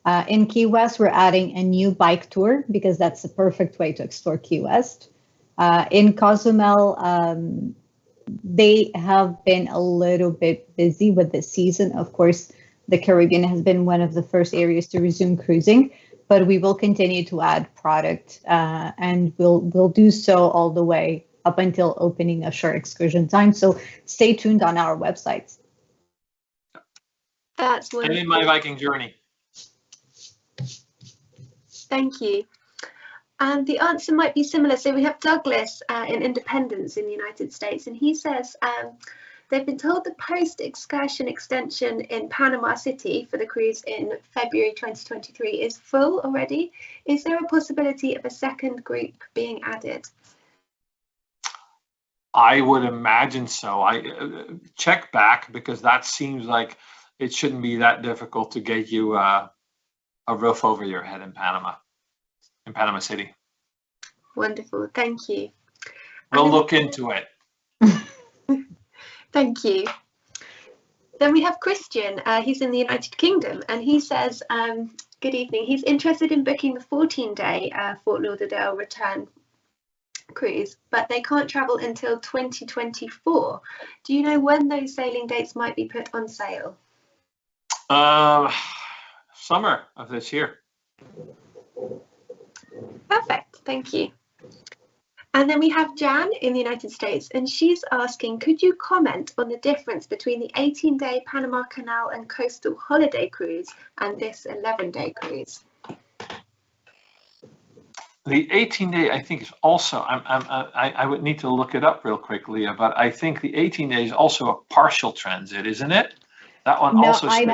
In Key West, we're adding a new bike tour because that's the perfect way to explore Key West. In Cozumel, they have been a little bit busy with the season. Of course, the Caribbean has been one of the first areas to resume cruising, but we will continue to add product, and we'll do so all the way up until opening a short excursion time. So stay tuned on our websites. That's wonderful. And in my Viking journey. Thank you. And the answer might be similar. So we have Douglas in Independence in the United States, and he says they've been told the post-excursion extension in Panama City for the cruise in February 2023 is full already. Is there a possibility of a second group being added? I would imagine so. I check back, because that seems like it shouldn't be that difficult to get you a roof over your head in Panama City. Wonderful, thank you. We'll look into it. Thank you. Then we have Christian. He's in the United Kingdom, and he says, good evening. He's interested in booking the 14-day Fort Lauderdale return cruise, but they can't travel until 2024. Do you know when those sailing dates might be put on sale? Summer of this year. Perfect, thank you. And then we have Jan in the United States, and she's asking, could you comment on the difference between the 18-day Panama Canal and Coastal Holiday cruise and this 11-day cruise? The 18-day, I think, is also, I would need to look it up real quickly, but I think the 18-day is also a partial transit, isn't it? That one No, also stays.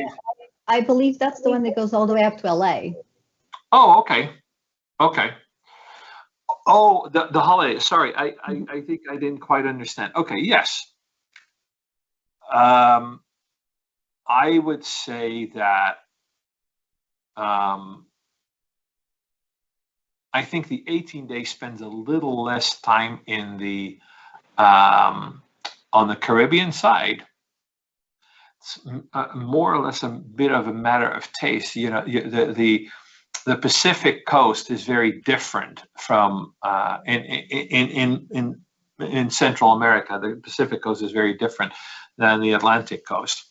I believe that's the one that goes all the way up to LA. Oh, okay. Okay. Oh, the holiday. Sorry, I think I didn't quite understand. Okay, yes. I would say that I think the 18-day spends a little less time in the on the Caribbean side. It's more or less a bit of a matter of taste. You know, the Pacific coast is very different from in Central America. The Pacific coast is very different than the Atlantic coast.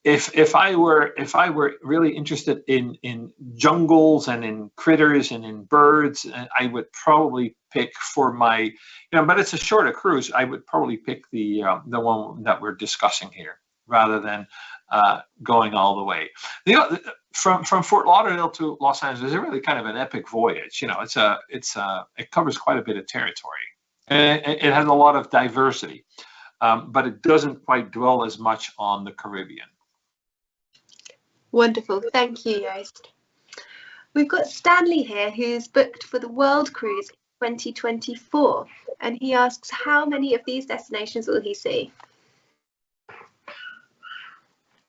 If I were really interested in jungles and in critters and in birds, I would probably pick for my, but it's a shorter cruise. I would probably pick the one that we're discussing here, rather than going all the way. From Fort Lauderdale to Los Angeles is really kind of an epic voyage. It covers quite a bit of territory, and it has a lot of diversity. But it doesn't quite dwell as much on the Caribbean. Wonderful, thank you, Joost. We've got Stanley here, who's booked for the World Cruise 2024, and he asks, how many of these destinations will he see?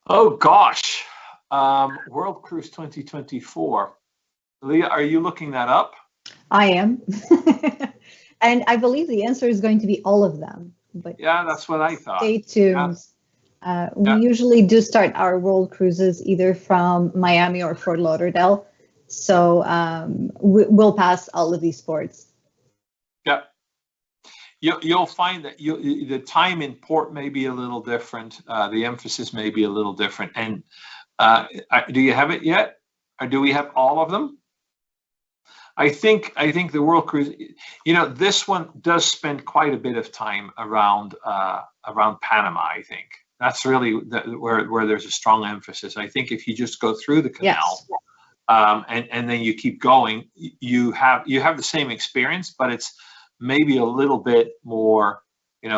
Oh gosh, World Cruise 2024. Lia, are you looking that up? I am, and I believe the answer is going to be all of them. But yeah, that's what I thought. Stay tuned. Yeah. We usually do start our world cruises either from Miami or Fort Lauderdale. So we'll pass all of these ports. Yeah. You'll find that the time in port may be a little different. The emphasis may be a little different. And do you have it yet? Or do we have all of them? I think the World Cruise, this one does spend quite a bit of time around Panama. I think that's really where there's a strong emphasis. I think if you just go through the canal, yes. And then you keep going, you have the same experience, but it's maybe a little bit more,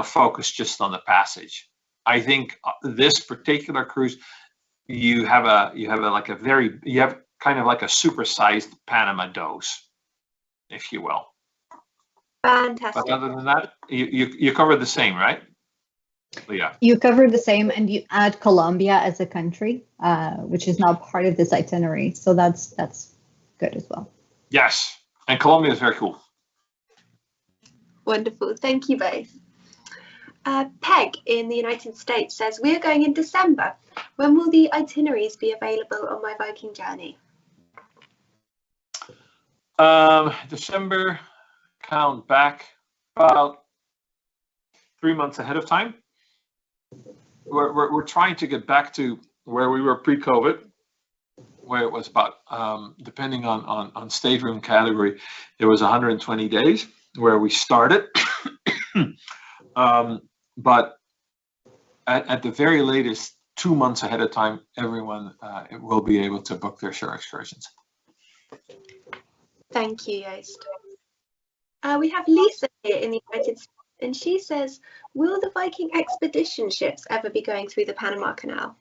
focused just on the passage. I think this particular cruise, you have kind of like a supersized Panama dose, if you will. Fantastic. But other than that, you cover the same, right? Yeah. You cover the same, and you add Colombia as a country, which is not part of this itinerary. So that's good as well. Yes, and Colombia is very cool. Wonderful. Thank you both. Peg in the United States says, we're going in December. When will the itineraries be available on my Viking journey? December, count back about 3 months ahead of time. We're trying to get back to where we were pre-COVID, where it was about, depending on stateroom category, it was 120 days where we started. But at the very latest, 2 months ahead of time, everyone will be able to book their shore excursions. Thank you, Joost. We have Lisa here in the United States, and she says, will the Viking expedition ships ever be going through the Panama Canal?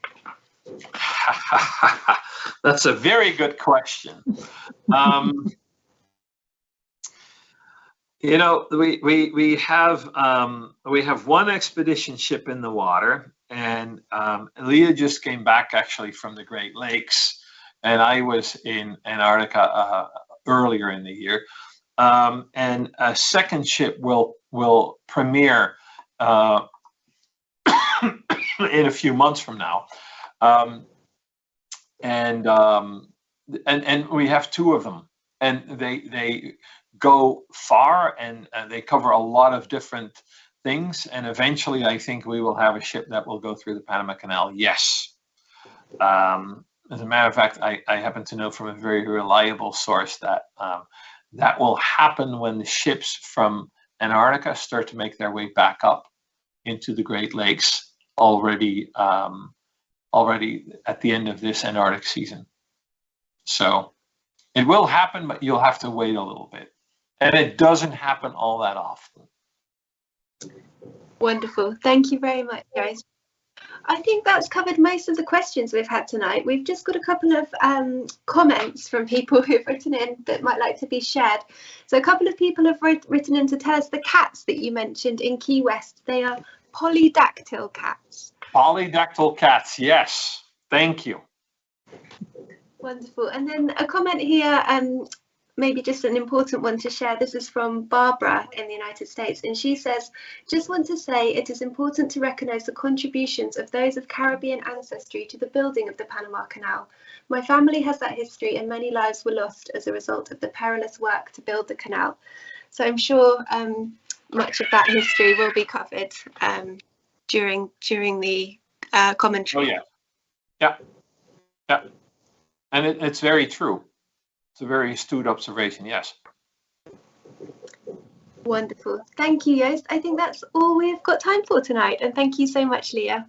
That's a very good question. You know, we have one expedition ship in the water, and Lia just came back actually from the Great Lakes, and I was in Antarctica earlier in the year, and a second ship will premiere in a few months from now, and we have two of them, and they go far, and they cover a lot of different things, and eventually I think we will have a ship that will go through the Panama Canal. Yes. As a matter of fact, I happen to know from a very reliable source that that will happen when the ships from Antarctica start to make their way back up into the Great Lakes already at the end of this Antarctic season. So it will happen, but you'll have to wait a little bit. And it doesn't happen all that often. Wonderful. Thank you very much, guys. I think that's covered most of the questions we've had tonight. We've just got a couple of comments from people who've written in that might like to be shared. So a couple of people have written in to tell us the cats that you mentioned in Key West, they are polydactyl cats. Polydactyl cats, yes. Thank you. Wonderful. And then a comment here, maybe just an important one to share. This is from Barbara in the United States, and she says, just want to say it is important to recognize the contributions of those of Caribbean ancestry to the building of the Panama Canal. My family has that history, and many lives were lost as a result of the perilous work to build the canal. So I'm sure much of that history will be covered during the commentary. Oh yeah. And it's very true. It's a very astute observation, yes. Wonderful. Thank you, Joost. I think that's all we've got time for tonight. And thank you so much, Lia.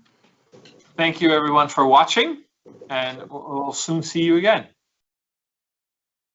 Thank you, everyone, for watching. And we'll soon see you again.